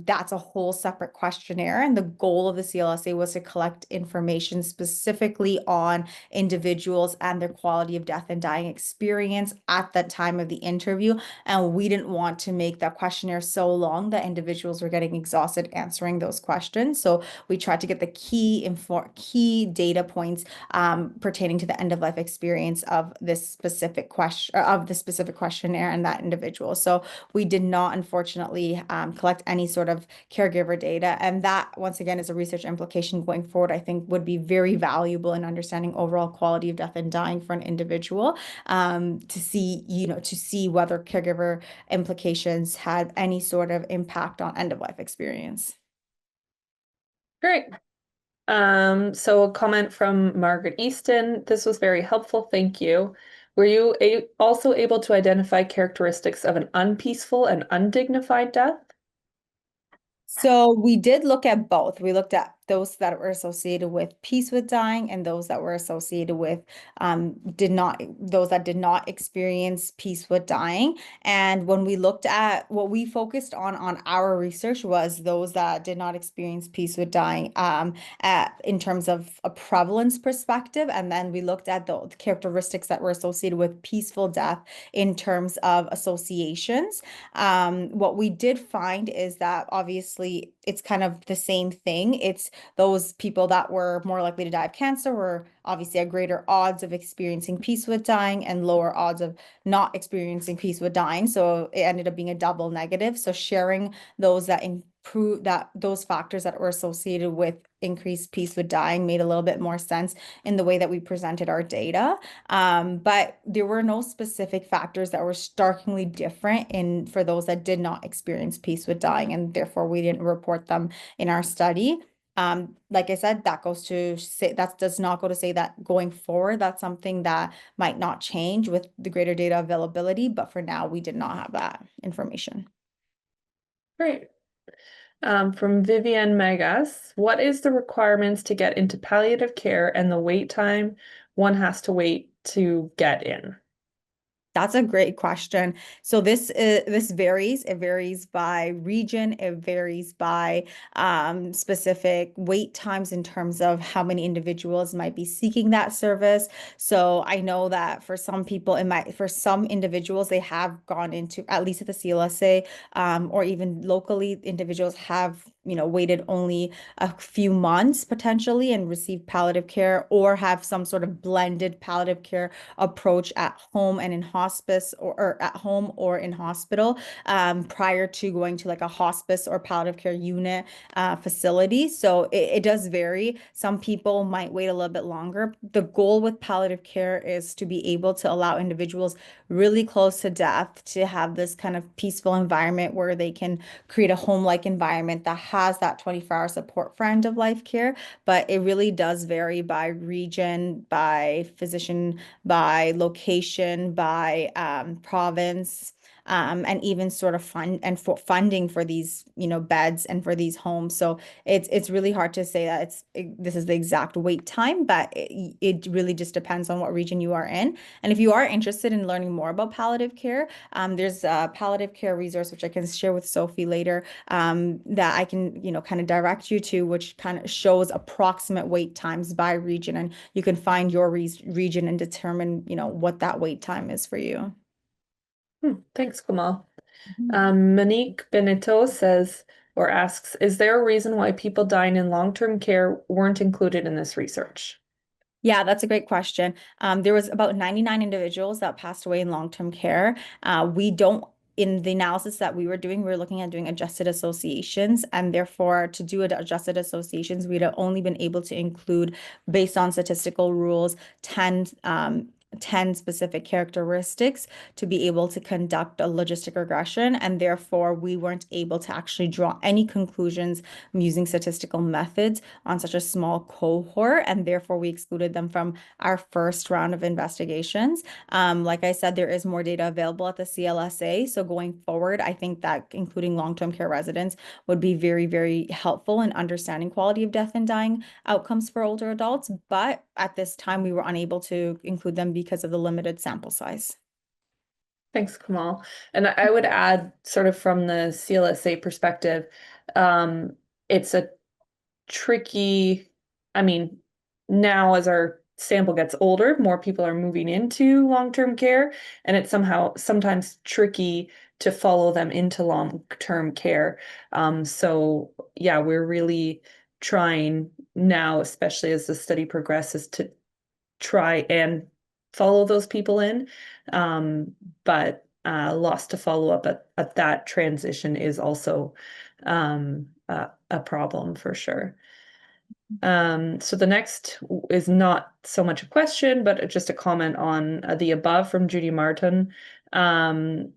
that's a whole separate questionnaire. And the goal of the CLSA was to collect information specifically on individuals and their quality of death and dying experience at the time of the interview. And we didn't want to make that questionnaire so long that individuals were getting exhausted answering those questions. So we tried to get the key data points pertaining to the end of life experience of this specific question of the specific questionnaire and that individual. So we did not, unfortunately, collect any sort of caregiver data, and that once again is a research implication going forward. I think would be very valuable in understanding overall quality of death and dying for an individual, to see whether caregiver implications had any sort of impact on end of life experience. Great. So a comment from Margaret Easton. This was very helpful. Thank you. Were you also able to identify characteristics of an unpeaceful and undignified death? So we did look at both. We looked at those that were associated with peace with dying and those that were associated with did not those that did not experience peace with dying. And when we looked at what we focused on our research was those that did not experience peace with dying in terms of a prevalence perspective. And then we looked at the characteristics that were associated with peaceful death in terms of associations. What we did find is that obviously it's kind of the same thing. It's those people that were more likely to die of cancer were obviously at greater odds of experiencing peace with dying and lower odds of not experiencing peace with dying. So it ended up being a double negative. So sharing those that improve that those factors that were associated with increased peace with dying made a little bit more sense in the way that we presented our data. But there were no specific factors that were starkly different for those that did not experience peace with dying, and therefore we didn't report them in our study. Like I said, that does not go to say that going forward, that's something that might not change with the greater data availability, but for now, we did not have that information. Great. From Vivian Megas, what is the requirements to get into palliative care and the wait time one has to wait to get in? That's a great question. So this varies. It varies by region. It varies by specific wait times in terms of how many individuals might be seeking that service. So I know that for some people, for some individuals, they have gone into, at least at the CLSA, or even locally, individuals have, waited only a few months potentially and received palliative care or have some sort of blended palliative care approach at home and in hospice or at home or in hospital prior to going to like a hospice or palliative care unit facility. So it does vary. Some people might wait a little bit longer. The goal with palliative care is to be able to allow individuals really close to death to have this kind of peaceful environment where they can create a home-like environment that has that 24-hour support for end of life care. But it really does vary by region, by physician, by location, by province. and even sort of for funding for these, beds and for these homes. So it's really hard to say that this is the exact wait time, but it really just depends on what region you are in. And if you are interested in learning more about palliative care, there's a palliative care resource which I can share with Sophie later, that I can, kind of direct you to, which kind of shows approximate wait times by region, and you can find your region and determine, what that wait time is for you. Thanks, Kamal. Mhm. Monique Benito says or asks, is there a reason why people dying in long-term care weren't included in this research? Yeah, that's a great question. There was about 99 individuals that passed away in long-term care. We don't, in the analysis that we were doing, we were looking at doing adjusted associations, and therefore to do adjusted associations, we'd have only been able to include, based on statistical rules, 10 specific characteristics to be able to conduct a logistic regression, and therefore we weren't able to actually draw any conclusions using statistical methods on such a small cohort, and therefore we excluded them from our first round of investigations. Like I said, there is more data available at the CLSA. So going forward, I think that including long-term care residents would be very, very helpful in understanding quality of death and dying outcomes for older adults. But at this time, we were unable to include them because of the limited sample size. Thanks, Kamal. And I would add, sort of from the CLSA perspective, it's a tricky, I mean, now as our sample gets older, more people are moving into long-term care, and it's sometimes tricky to follow them into long-term care. So yeah, we're really trying now, especially as the study progresses, to try and follow those people in. But loss to follow up at that transition is also a problem for sure. So the next is not so much a question, but just a comment on the above from Judy Martin, um,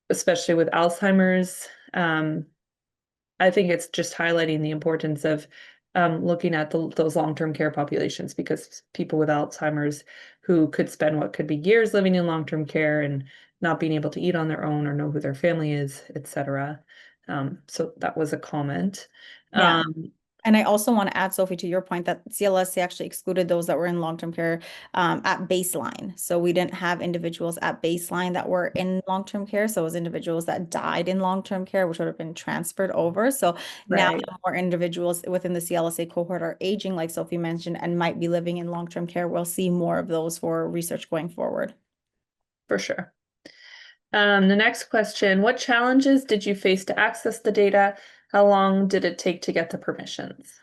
especially with Alzheimer's. I think it's just highlighting the importance of looking at those long-term care populations, because people with Alzheimer's who could spend what could be years living in long-term care and not being able to eat on their own or know who their family is, etc. So that was a comment. Yeah. Um, And I also want to add, Sophie, to your point that CLSC actually excluded those that were in long-term care at baseline. So we didn't have individuals at baseline that were in long-term care. So it was individuals that died in long-term care, which would have been transferred over. So now right, the more individuals within the CLSA cohort are aging, like Sophie mentioned, and might be living in long-term care. We'll see more of those for research going forward. for sure. The next question, what challenges did you face to access the data? How long did it take to get the permissions?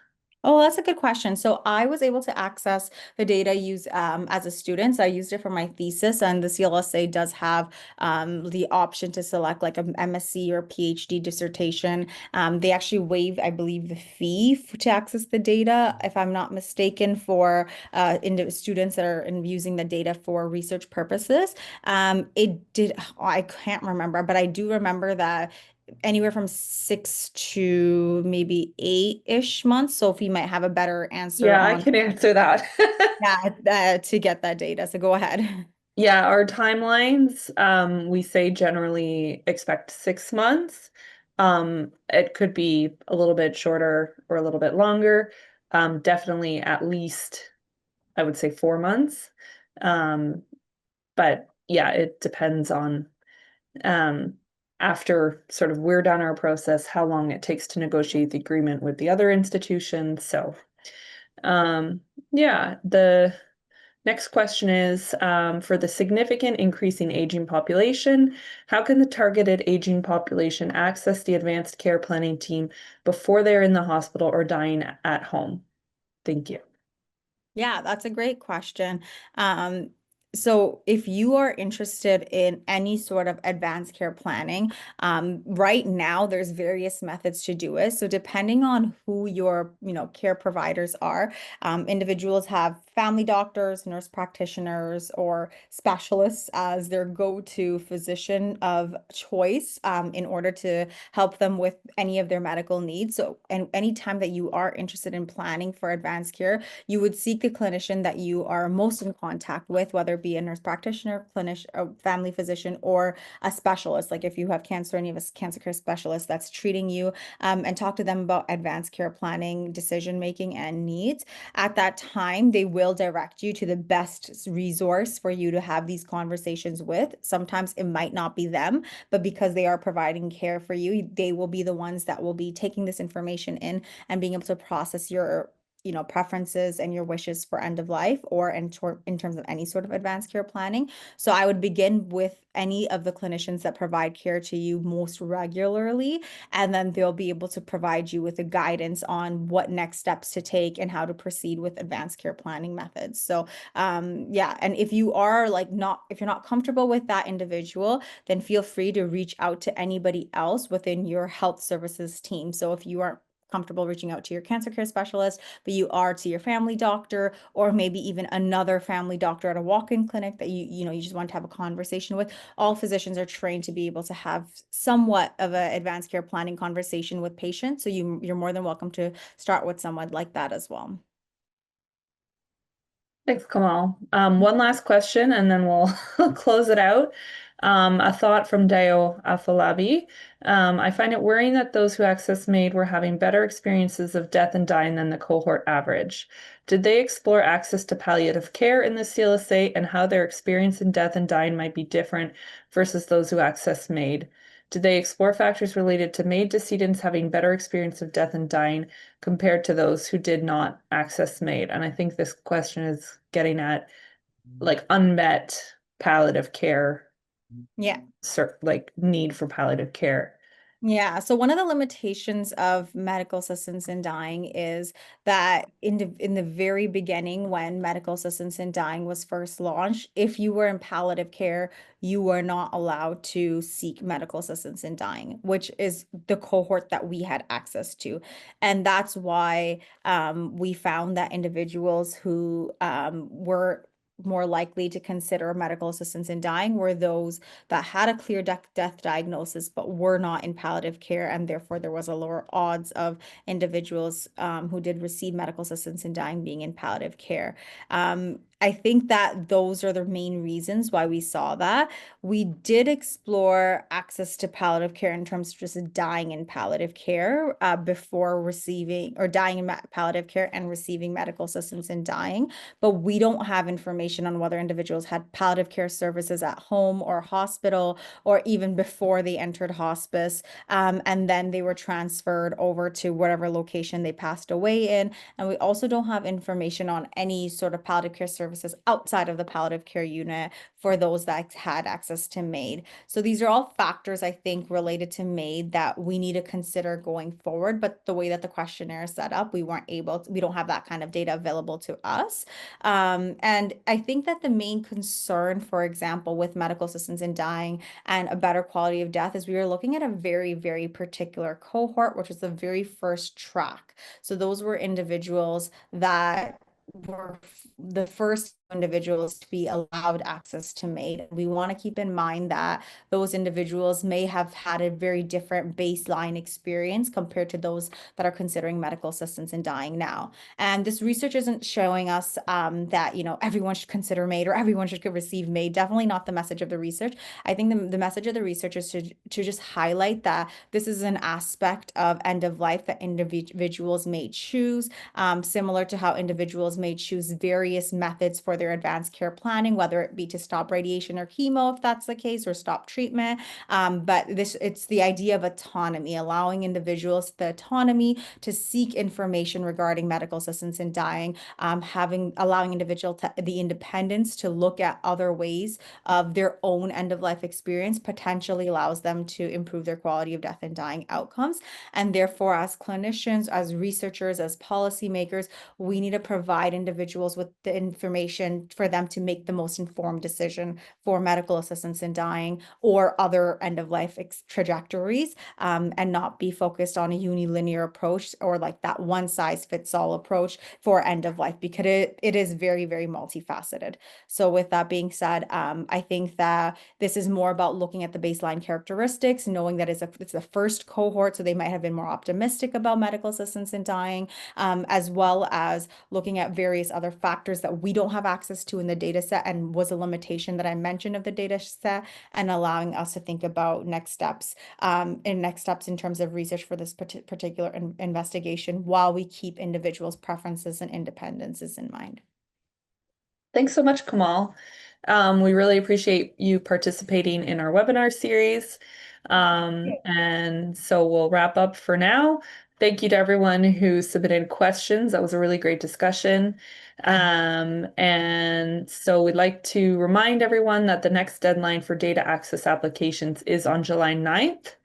Oh, that's a good question. So I was able to access the data use as a student. So I used it for my thesis, and the CLSA does have the option to select like a MSc or PhD dissertation. They actually waive, I believe, the fee to access the data, if I'm not mistaken, for students that are using the data for research purposes. It did, I can't remember, but I do remember that anywhere from 6 to maybe 8-ish months. Sophie might have a better answer Yeah, I on can answer that. to get that data. So go ahead. Yeah, our timelines, we say generally expect 6 months. It could be a little bit shorter or a little bit longer. Definitely at least, I would say 4 months. Um, but yeah, it depends on um, after sort of we're done our process, how long it takes to negotiate the agreement with the other institutions. So um, yeah, the next question is for the significant increasing aging population, how can the targeted aging population access the advanced care planning team before they're in the hospital or dying at home? Thank you. Yeah, that's a great question. So if you are interested in any sort of advanced care planning, right now there's various methods to do it. So depending on who your, care providers are, individuals have family doctors, nurse practitioners, or specialists as their go-to physician of choice, in order to help them with any of their medical needs. So, and anytime that you are interested in planning for advanced care, you would seek the clinician that you are most in contact with, whether it be a nurse practitioner, clinician, a family physician, or a specialist. Like if you have cancer and you have a cancer care specialist that's treating you, and talk to them about advanced care planning, decision making, and needs. At that time, they will direct you to the best resource for you to have these conversations with. Sometimes it might not be them, but because they are providing care for you, they will be the ones that will be taking this information in and being able to process your preferences and your wishes for end of life or in terms of any sort of advanced care planning. So I would begin with any of the clinicians that provide care to you most regularly, and then they'll be able to provide you with a guidance on what next steps to take and how to proceed with advanced care planning methods. So yeah, and if you are like not, if you're not comfortable with that individual, then feel free to reach out to anybody else within your health services team. So if you aren't comfortable reaching out to your cancer care specialist, but you are to your family doctor, or maybe even another family doctor at a walk-in clinic that you just want to have a conversation with. All physicians are trained to be able to have somewhat of an advanced care planning conversation with patients. So you're more than welcome to start with someone like that as well. Thanks, Kamal. One last question and then we'll close it out. A thought from Dayo Afolabi. I find it worrying that those who access MAiD were having better experiences of death and dying than the cohort average. Did they explore access to palliative care in the CLSA and how their experience in death and dying might be different versus those who access MAiD? Did they explore factors related to MAiD decedents having better experience of death and dying compared to those who did not access MAiD? And I think this question is getting at like unmet palliative care, Yeah. like need for palliative care. Yeah, so one of the limitations of medical assistance in dying is that in the very beginning, when medical assistance in dying was first launched, if you were in palliative care, you were not allowed to seek medical assistance in dying, which is the cohort that we had access to. And that's why we found that individuals who were more likely to consider medical assistance in dying were those that had a clear death diagnosis but were not in palliative care, and therefore there was a lower odds of individuals who did receive medical assistance in dying being in palliative care. I think that those are the main reasons why we saw that. We did explore access to palliative care in terms of just dying in palliative care before receiving, or dying in palliative care and receiving medical assistance in dying, but we don't have information on whether individuals had palliative care services at home or hospital, or even before they entered hospice, and then they were transferred over to whatever location they passed away in. And we also don't have information on any sort of palliative care services outside of the palliative care unit for those that had access to MAiD. So these are all factors, I think, related to MAiD that we need to consider going forward. But the way that the questionnaire is set up, we don't have that kind of data available to us. And I think that the main concern, for example, with medical assistance in dying and a better quality of death is we were looking at a very, very particular cohort, which was the very first track. So those were individuals that were the first individuals to be allowed access to MAiD. We want to keep in mind that those individuals may have had a very different baseline experience compared to those that are considering medical assistance in dying now. And this research isn't showing us that, everyone should consider MAiD or everyone should receive MAiD. Definitely not the message of the research. I think the message of the research is to just highlight that this is an aspect of end of life that individuals may choose, similar to how individuals may choose various methods for their advanced care planning, whether it be to stop radiation or chemo, if that's the case, or stop treatment. But it's the idea of autonomy, allowing individuals the autonomy to seek information regarding medical assistance in dying, allowing individuals the independence to look at other ways of their own end of life experience potentially allows them to improve their quality of death and dying outcomes. And therefore, as clinicians, as researchers, as policymakers, we need to provide individuals with the information for them to make the most informed decision for medical assistance in dying or other end of life trajectories, and not be focused on a unilinear approach or like that one size fits all approach for end of life, because it is very, very multifaceted. So with that being said, I think that this is more about looking at the baseline characteristics, knowing that it's the first cohort, so they might have been more optimistic about medical assistance in dying, as well as looking at various other factors that we don't have access access to in the data set and was a limitation that I mentioned of the data set, and allowing us to think about next steps in terms of research for this particular investigation while we keep individuals' preferences and independences in mind. Thanks so much, Kamal. We really appreciate you participating in our webinar series. And so we'll wrap up for now. Thank you to everyone who submitted questions. That was a really great discussion. And so we'd like to remind everyone that the next deadline for data access applications is on July 9th.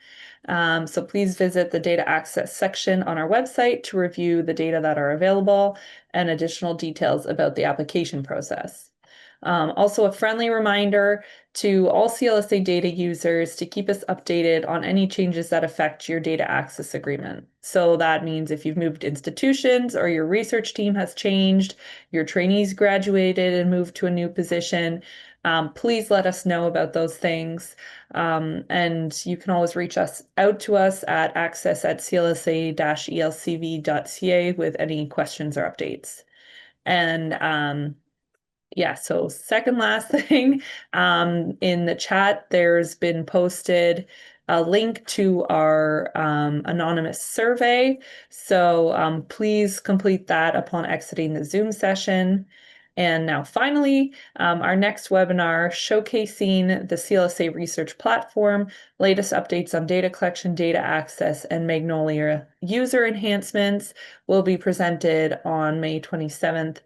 So please visit the data access section on our website to review the data that are available and additional details about the application process. Also, a friendly reminder to all CLSA data users to keep us updated on any changes that affect your data access agreement. So that means if you've moved institutions or your research team has changed, your trainees graduated and moved to a new position, please let us know about those things. And you can always reach out to us at access@clsa-elcv.ca with any questions or updates. And yeah, so second last thing, in the chat, there's been posted a link to our anonymous survey. So please complete that upon exiting the Zoom session. And now finally, our next webinar showcasing the CLSA research platform, latest updates on data collection, data access, and Magnolia user enhancements will be presented on May 27th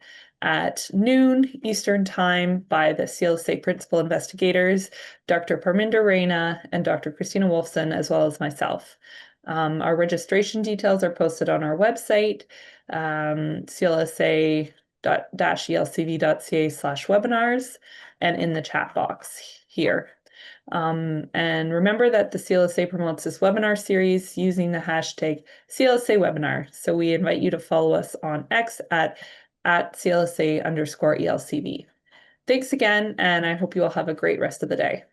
at noon Eastern Time by the CLSA principal investigators, Dr. Parminder Raina and Dr. Christina Wolfson, as well as myself. Our registration details are posted on our website, clsa-elcv.ca/webinars, and in the chat box here. And remember that the CLSA promotes this webinar series using the hashtag CLSA webinar. So we invite you to follow us on X at CLSA_ELCV. Thanks again, and I hope you all have a great rest of the day.